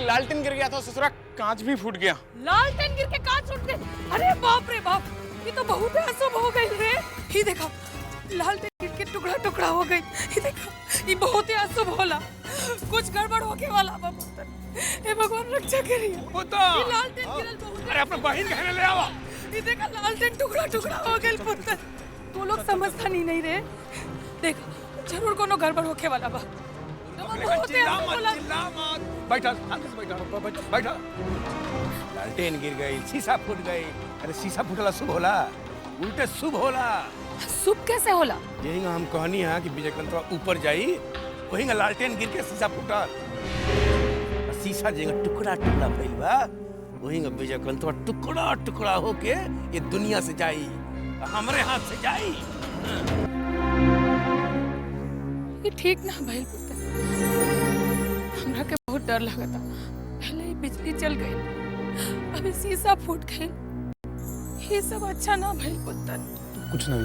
S17: लालटेन गिर गया था, ससुरा कांच भी फूट गया।
S11: लालटेन गिर के कांच फूट गए? अरे बाप रे बाप, ये तो बहुत अशुभ हो गई रे। ये देखा लालटेन गिर के टुकड़ा टुकड़ा हो गई। ये देखा ये बहुत ही अशुभ होला, कुछ गड़बड़ होके वाला बा पुत्र। हे भगवान रक्षा करिए
S17: पुत्र।
S11: ये लालटेन गिरल बहुत।
S17: अरे अपना बहन कहने ले आवा।
S11: ये देखा लालटेन टुकड़ा टुकड़ा हो गई पुत्र। तू लोग समझता नहीं रे, देखो जरूर कोनो गड़बड़ होके वाला बा।
S12: बैठा बैठा। लालटेन गिर गई, शीशा फूट गई। अरे शीशा फूटला शुभ होला, उल्टे शुभ होला।
S11: शुभ कैसे होला?
S12: यही हम कहनी है कि विजय कंतवा ऊपर जाई, वही लालटेन गिर के शीशा फूटा। शीशा जगह टुकड़ा टुकड़ा भइल बा, वही विजय कंतवा टुकड़ा टुकड़ा होके ये दुनिया से जाई, हमारे हाथ से जाई।
S11: ये ठीक ना भइल पुत्र, हमरा के बहुत डर लगा था। पहले ही बिजली चल गई, अभी शीशा फूट गई। ये सब अच्छा ना भइल पुत्र।
S2: कुछ नहीं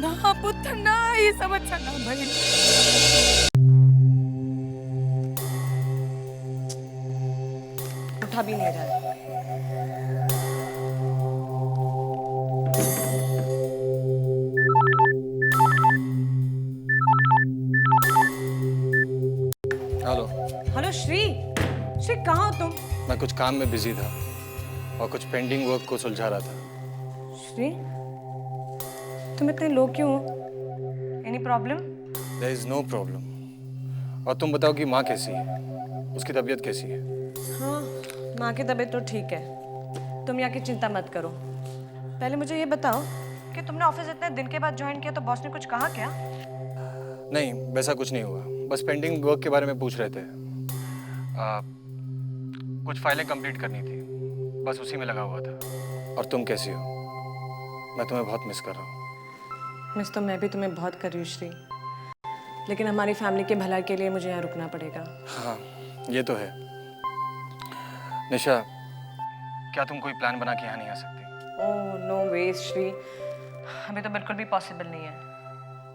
S11: ना पुत्र ना, ये सब अच्छा ना भइल। उठा भी नहीं रहा है।
S9: हेलो।
S11: हेलो श्री, श्री कहाँ हो तुम?
S9: मैं कुछ काम में बिजी था और कुछ पेंडिंग वर्क को सुलझा रहा था।
S11: श्री, तुम इतने लो क्यों हो? Any problem?
S9: There is no problem. और तुम बताओ कि माँ कैसी है, उसकी तबीयत कैसी है?
S11: हाँ, माँ की तबीयत तो ठीक है, तुम यहाँ की चिंता मत करो। पहले मुझे ये बताओ कि तुमने ऑफिस इतने दिन के बाद ज्वाइन किया तो बॉस ने कुछ कहा क्या?
S9: नहीं, वैसा कुछ नहीं हुआ, बस पेंडिंग वर्क के बारे में पूछ रहे थे। कुछ फाइलें कंप्लीट करनी थी, बस उसी में लगा हुआ था। और तुम कैसी हो? मैं तुम्हें बहुत मिस कर रहा हूँ।
S11: मिस तो मैं भी तुम्हें बहुत कर रही हूँ श्री, लेकिन हमारी फैमिली के भलाई के लिए मुझे यहाँ रुकना पड़ेगा।
S9: हाँ, ये तो है। निशा, क्या तुम कोई प्लान बना के यहाँ नहीं आ सकती?
S11: ओह नो वे श्री, अभी तो बिल्कुल भी पॉसिबल नहीं है।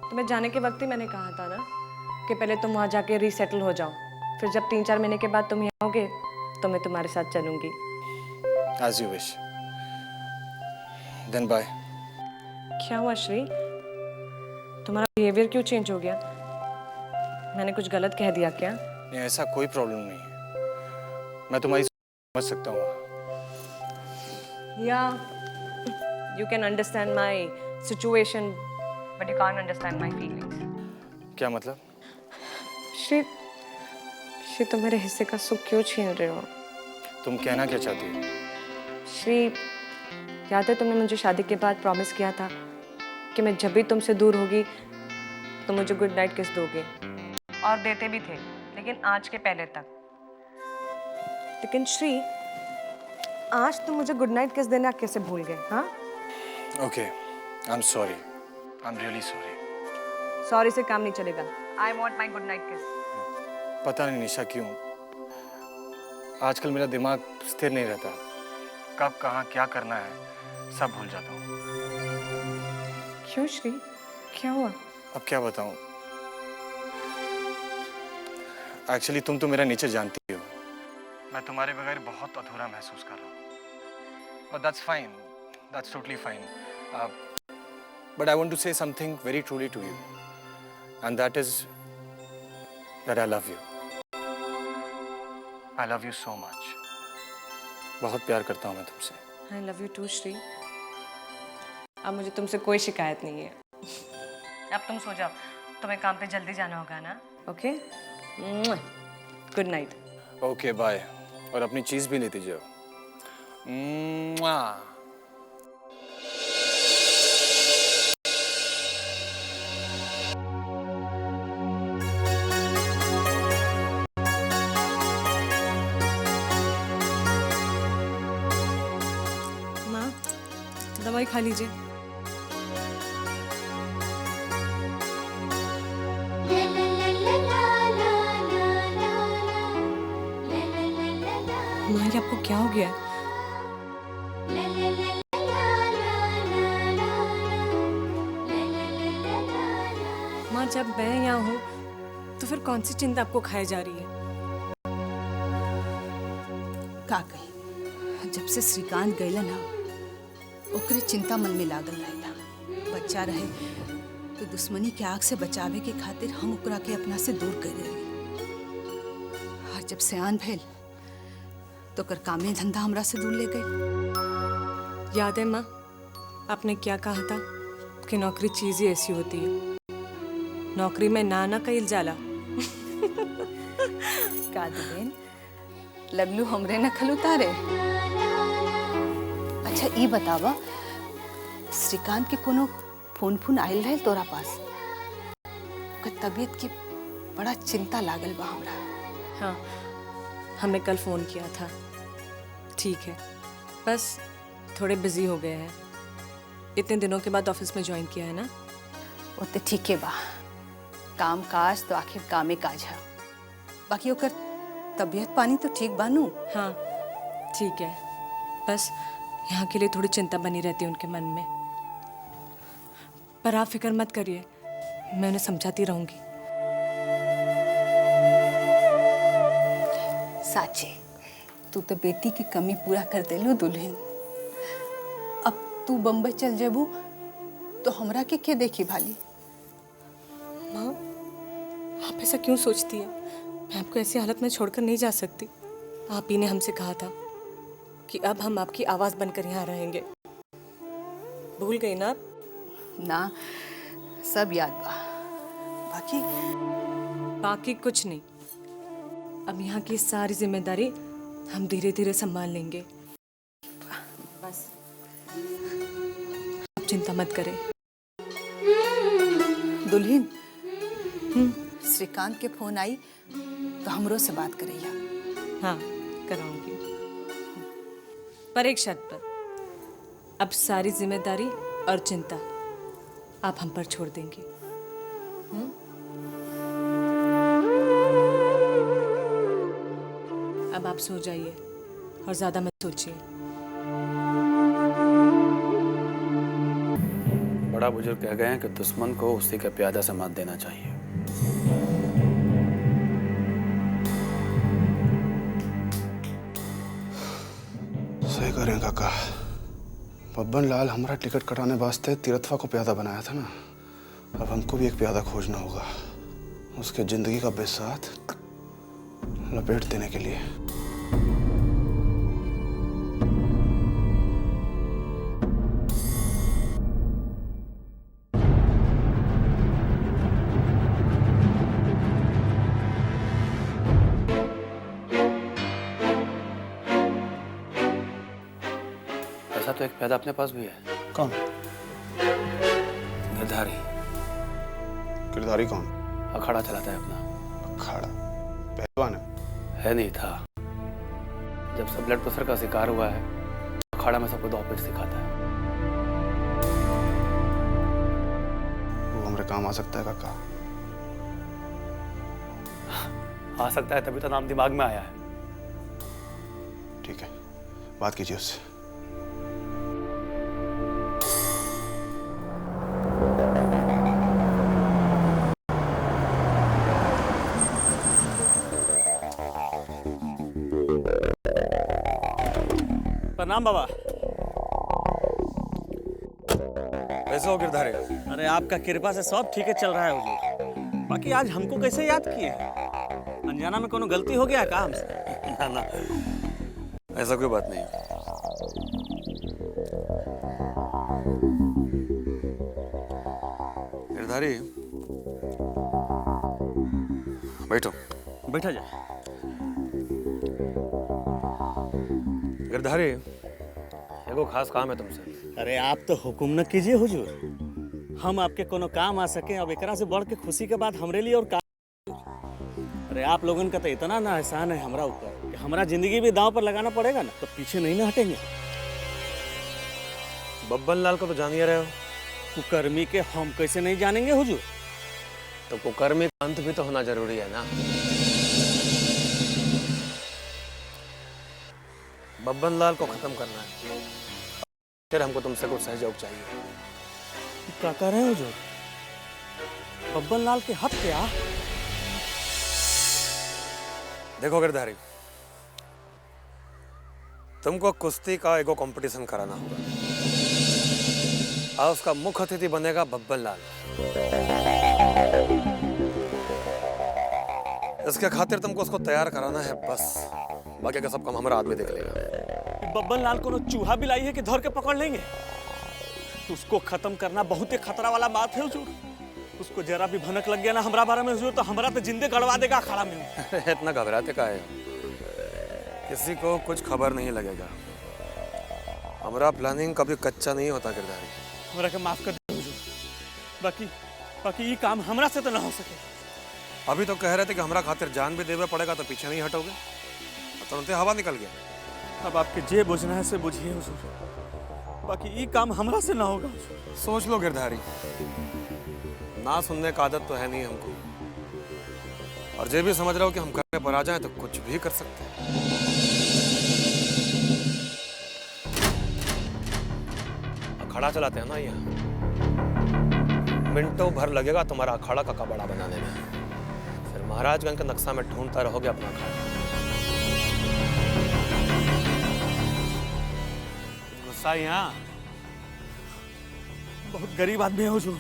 S11: तुम्हें जाने के वक्त ही मैंने कहा था ना कि पहले तुम वहाँ जाके रीसेटल हो जाओ, फिर जब 3-4 महीने के बाद तुम यहाँ आओगे तो मैं तुम्हारे साथ चलूंगी।
S9: As you wish. Then bye.
S11: क्या हुआ श्री, तुम्हारा बिहेवियर क्यों चेंज हो गया? मैंने कुछ गलत कह दिया क्या?
S9: नहीं, ऐसा कोई प्रॉब्लम नहीं है, मैं तुम्हारी समझ सकता हूँ।
S11: Yeah, you can understand my situation, but you can't understand my feelings.
S9: क्या मतलब?
S11: श्री, श्री तुम मेरे हिस्से का सुख क्यों छीन रहे हो?
S9: तुम कहना क्या चाहती हो?
S11: श्री, याद है तुमने मुझे शादी के बाद प्रॉमिस किया था कि मैं जब भी तुमसे दूर होगी तो मुझे गुड नाइट किस दोगे, और देते भी थे, लेकिन आज के पहले तक। लेकिन श्री, आज तुम मुझे गुड नाइट किस देना कैसे भूल गए? हाँ,
S9: okay, I am sorry, I am really sorry.
S11: Sorry से काम नहीं चलेगा। I want my good night किस।
S9: पता नहीं निशा क्यों आजकल मेरा दिमाग स्थिर नहीं रहता, कब कहाँ क्या करना है सब भूल जाता हूँ।
S11: क्यों श्री, क्या हुआ?
S9: अब क्या बताऊँ, एक्चुअली तुम तो मेरा नेचर जानती हो, मैं तुम्हारे बगैर बहुत अधूरा महसूस कर रहा हूँ। But that's fine, that's totally fine. But I want to say something very truly to you, and that is that I love you. I love you so much. बहुत प्यार करता हूँ मैं तुमसे।
S11: I love you too Shri. अब मुझे तुमसे कोई शिकायत नहीं है। अब तुम सो जाओ, तुम्हें काम पे जल्दी जाना होगा ना? Okay, good night.
S9: Okay bye, और अपनी चीज भी लेती जाओ।
S11: माँ, दवाई खा लीजिए। माँ, ये आपको क्या हो गया? माँ, जब मैं यहाँ हूँ तो फिर कौन सी चिंता आपको खाई जा रही है?
S10: का कही, जब से श्रीकांत गए ना ओकरे चिंता मन में लागल रहेला। बच्चा रहे तो दुश्मनी के आग से बचावे के खातिर हम ओकरा के अपना से दूर कर देली, और जब सयान भइल तो कर कामे धंधा हमरा से दूर ले गई।
S11: याद है माँ, आपने क्या कहा था कि नौकरी चीज ही ऐसी होती है, नौकरी में ना कईल जाला।
S10: का देन लगलू हमरे नखल उतारे। अच्छा ई बतावा, श्रीकांत के कोनो फोन आयल रहे तोरा पास? ओकर तबीयत की बड़ा चिंता लागल बा हमरा।
S11: हाँ, हमने कल फोन किया था, ठीक है, बस थोड़े बिजी हो गए हैं। इतने दिनों के बाद ऑफिस में ज्वाइन किया है ना।
S10: वो तो ठीक है बा, काम काज तो आखिर कामे काज है, बाकी ओकर तबीयत पानी तो ठीक बानू?
S11: हाँ ठीक है, बस यहाँ के लिए थोड़ी चिंता बनी रहती है उनके मन में। पर आप फिक्र मत करिए, मैं उन्हें समझाती रहूंगी।
S10: साचे तू तो बेटी की कमी पूरा कर देलू दुल्हन। अब तू बम्बई चल जेबू तो हमरा के देखी भाली।
S11: माँ, आप ऐसा क्यों सोचती है? मैं आपको ऐसी हालत में छोड़कर नहीं जा सकती। आप ही ने हमसे कहा था कि अब हम आपकी आवाज़ बनकर यहाँ रहेंगे। भूल गई ना आप?
S10: ना, सब याद बा।
S11: बाकी कुछ नहीं। अब यहाँ की सारी जिम्मेदारी हम धीरे धीरे संभाल लेंगे। बस आप चिंता मत करें।
S10: दुल्हन, श्रीकांत के फोन आई तो हमरो से बात करैया।
S11: हाँ, कराऊंगी, पर एक शर्त पर। अब सारी जिम्मेदारी और चिंता आप हम पर छोड़ देंगे। अब आप सो जाइए और ज्यादा मत सोचिए।
S7: बड़ा बुजुर्ग कह गए हैं कि दुश्मन को उसी के प्यादा से मात देना चाहिए। सही करें काका। बब्बन लाल हमारा टिकट कटाने वास्ते तीरथवा को प्यादा बनाया था ना। अब हमको भी एक प्यादा खोजना होगा, उसके जिंदगी का बेसाथ लपेट देने के लिए। ऐसा तो एक प्यादा अपने पास भी है। कौन? गिरधारी। गिरधारी कौन? अखाड़ा चलाता है अपना। अखाड़ा? पहलवान है नहीं था। जब सब ब्लड प्रेशर का शिकार हुआ है, अखाड़ा में सबको दौड़ सिखाता है। वो हमारे काम आ सकता है काका? आ सकता है, तभी तो नाम दिमाग में आया है। ठीक है, बात कीजिए उससे।
S20: प्रणाम बाबा।
S3: कैसे हो गिरधारी?
S20: अरे आपका कृपा से सब ठीक है चल रहा है हुजूर। बाकी आज हमको कैसे याद किए हैं? अनजाना में कोनो गलती हो गया है क्या हमसे?
S3: ना ना, ऐसा कोई बात नहीं। गिरधारी, बैठो।
S20: बैठा जाए।
S3: गिरधारी, एगो खास काम है तुमसे।
S20: अरे आप तो हुक्म न कीजिए हुजूर। हम आपके कोनो काम आ सके, अब एकरा से बढ़ के खुशी के बाद हमरे लिए और काम। अरे आप लोगन का तो इतना ना एहसान है हमरा ऊपर कि हमारा जिंदगी भी दांव पर लगाना पड़ेगा ना, तो पीछे नहीं ना हटेंगे।
S3: बब्बन लाल को तो जान ही रहे हो।
S20: कुकर्मी के हम कैसे नहीं जानेंगे हुजूर?
S3: तो कुकर्मी का अंत भी तो होना जरूरी है ना। बब्बन लाल को खत्म करना है, फिर हमको तुमसे कुछ सहयोग चाहिए।
S20: क्या कर रहे हो हुजूर? बब्बन लाल के हक क्या?
S3: देखो गिरधारी, तुमको कुश्ती का एगो कंपटीशन कराना होगा और उसका मुख्य अतिथि बनेगा बब्बन लाल। इसके खातिर तुमको उसको तैयार कराना है बस। बाकी का सब काम हमारा आदमी देख लेगा।
S20: बब्बन लाल को चूहा भी लाई है कि धर के पकड़ लेंगे? उसको खत्म करना बहुत ही खतरा वाला बात है हुजूर। उसको जरा भी भनक लग गया ना हमारा बारे में हुजूर, तो हमारा तो जिंदे गड़वा देगा अखाड़ा में।
S3: इतना घबराते का है? किसी को कुछ खबर नहीं लगेगा। हमारा प्लानिंग कभी कच्चा नहीं होता गिरधारी।
S20: हमरा के माफ कर दो हुजूर। बाकी ये काम हमरा से तो ना हो सके।
S3: अभी तो कह रहे थे कि हमारा खातिर जान भी देवे पड़ेगा, तो पीछे नहीं हटोगे? तुरंत हवा निकल गया।
S20: अब आपके जे बुझना है से बुझिए हुजूर। बाकी ये काम हमरा से ना होगा।
S3: सोच लो गिरधारी, ना सुनने का आदत तो है नहीं हमको। और जे भी समझ रहा हो कि हम करने पर आ जाएं तो कुछ भी कर सकते हैं। अखाड़ा चलाते हैं ना यहाँ, मिनटों भर लगेगा तुम्हारा अखाड़ा का कबाड़ा बनाने में। फिर महाराजगंज के नक्शा में ढूंढता रहोगे अपना अखाड़ा।
S20: ऐसा यहाँ बहुत गरीब आदमी है हुजूर।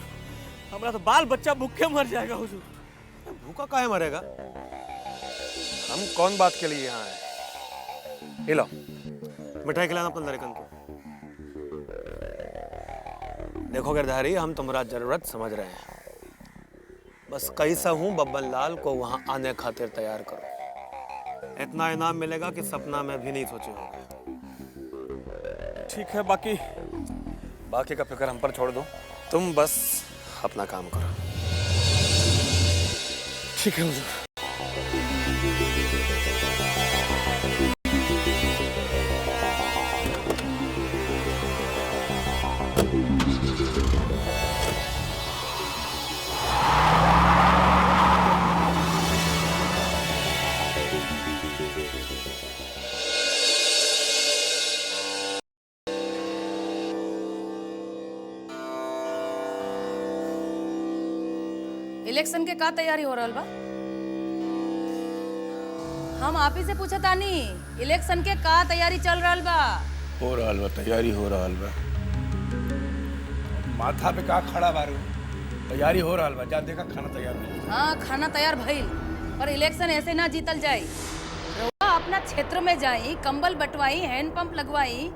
S20: हमारा तो बाल बच्चा भूखे मर जाएगा हुजूर।
S3: भूखा काहे मरेगा? हम कौन बात के लिए यहाँ आए? ये लो मिठाई खिलाना अपन लड़कन को। देखो गिरधारी, हम तुम्हारा जरूरत समझ रहे हैं, बस कैसा हूँ बब्बन लाल को वहां आने खातिर तैयार करो। इतना इनाम मिलेगा कि सपना में भी नहीं सोचे होंगे।
S20: ठीक है,
S3: बाकी का फिक्र हम पर छोड़ दो, तुम बस अपना काम करो।
S20: ठीक है हुजूर।
S19: इलेक्शन के का तैयारी हो रहल बा? हम आप ही से पूछा तानी, इलेक्शन के का तैयारी चल रहल बा?
S12: हो रहल बा, तैयारी हो रहल बा। माथा पे का खड़ा बारू? तैयारी हो रहल बा, जा देखा खाना तैयार भइल।
S19: हाँ, खाना तैयार भइल, पर इलेक्शन ऐसे ना जीतल जाई। रउआ अपना क्षेत्र में जाई, कंबल बंटवाई, हैंडपंप लगवाई,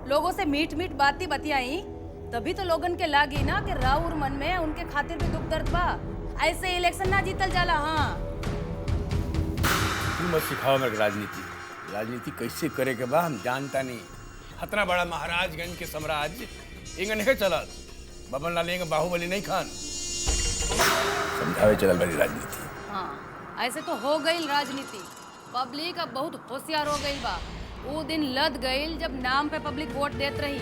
S19: लोगों से मीठ मीठ बाती बतियाई, तभी तो लोगन के लागी ना कि राउर मन में उनके खातिर भी दुख दर्द बा। ऐसे इलेक्शन ना जीतल जाला। हाँ,
S12: तू मत सिखाओ मेरे राजनीति। राजनीति कैसे करे के बा हम जानता नहीं। इतना बड़ा महाराजगंज के साम्राज्य इंग नहीं चलत। बबन लाल इंग बाहुबली नहीं खान। समझावे चलल बड़ी राजनीति।
S19: हाँ, ऐसे तो हो गई राजनीति। पब्लिक अब बहुत होशियार हो गई बा। वो दिन लद गई जब नाम पे पब्लिक वोट देत रही,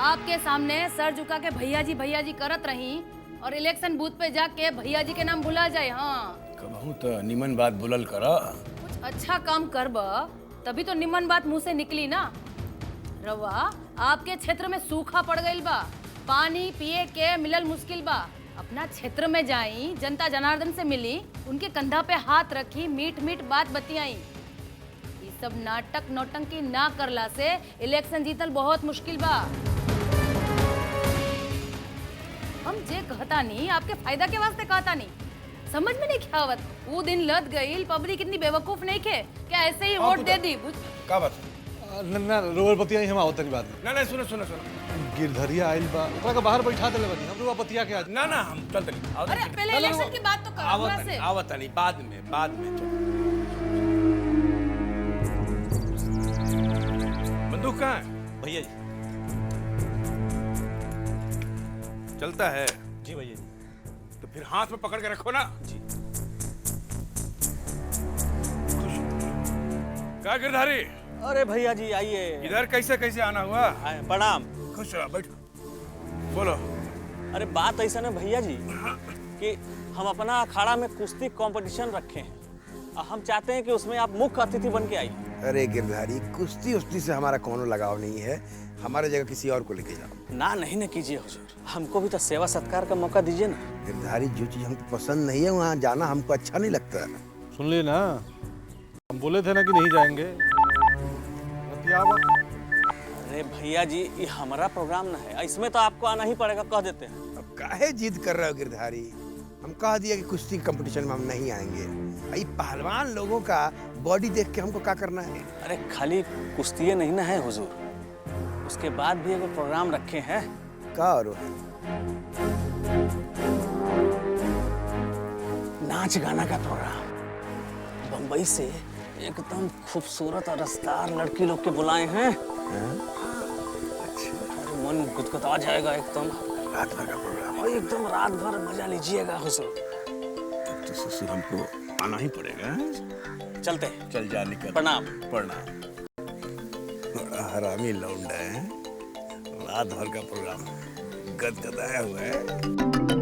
S19: आपके सामने सर झुका के भैया जी करत रही, और इलेक्शन बूथ पे जाके भैया जी के नाम भुला जाए। हाँ,
S12: कबहू तो निमन बात बोलल करा।
S19: कुछ अच्छा काम करब तभी तो निमन बात मुंह से निकली ना। रवा, आपके क्षेत्र में सूखा पड़ गई बा, पानी पिए के मिलल मुश्किल बा। अपना क्षेत्र में जाई, जनता जनार्दन से मिली, उनके कंधा पे हाथ रखी, मीठ मीठ बात बतियाई। ये सब नाटक नौटंकी ना करला से इलेक्शन जीतल बहुत मुश्किल बा। हम जे कहता नहीं, आपके फायदा के वास्ते कहता नहीं, समझ में नहीं क्या आवत। वो दिन लद गई, पब्लिक इतनी बेवकूफ नहीं खे क्या ऐसे ही वोट दे दी।
S6: का बात? ना रोल बतिया हम आवत नहीं बात में।
S12: ना सुनो
S6: गिरधरिया आइल बा, ओकरा के बाहर बैठा देले बानी, हम लोग बतिया के आज।
S12: ना हम चलते नहीं।
S19: अरे पहले इलेक्शन की बात तो करो हमरा से।
S12: आवत नहीं, बाद में बंदूक कहाँ है?
S6: भैया जी।
S12: चलता है?
S6: जी भैया जी।
S12: तो फिर हाथ में पकड़ के रखो ना।
S6: जी।
S12: क्या गिरधारी?
S20: अरे भैया जी आइए।
S12: इधर कैसे आना हुआ?
S20: प्रणाम।
S12: खुश रहो, बैठो। बोलो।
S20: अरे बात ऐसा ना भैया जी कि हम अपना अखाड़ा में कुश्ती कंपटीशन रखे हैं, और हम चाहते हैं कि उसमें आप मुख्य अतिथि बन के आइए।
S21: अरे गिरधारी, कुश्ती उस्ती से हमारा कोनो लगाव नहीं है। हमारे जगह किसी और को लेके जाओ।
S20: ना नहीं कीजिए हुजूर, हमको भी तो सेवा सत्कार का मौका दीजिए ना।
S21: गिरधारी, जो चीज हमको पसंद नहीं है वहाँ जाना हमको अच्छा नहीं लगता।
S6: सुन लिए ना, हम बोले थे ना कि नहीं जाएंगे।
S20: अरे भैया जी, ये हमारा प्रोग्राम ना है, इसमें तो आपको आना ही पड़ेगा, कह देते हैं।
S21: अब काहे जिद कर रहे हो गिरधारी? हम कह दिया कि कुश्ती कंपटीशन में हम नहीं आएंगे। भाई पहलवान लोगों का बॉडी देख के हमको क्या करना है?
S20: अरे खाली कुश्ती नहीं ना है हुजूर, उसके बाद भी एक प्रोग्राम रखे हैं।
S21: का और
S20: नाच गाना का प्रोग्राम। बम्बई से एकदम खूबसूरत और रसदार लड़की लोग के बुलाए हैं। अच्छा। मन गुदगुदा जाएगा एकदम।
S21: रात भर का प्रोग्राम
S20: और एकदम रात भर मजा लीजिएगा हुजूर।
S12: तब तो ससुर हमको आना ही पड़ेगा।
S20: चलते हैं।
S12: चल जा, निकल।
S20: प्रणाम।
S12: बड़ा हरामी लौंडा है, रात भर का प्रोग्राम गदगदाया हुआ है।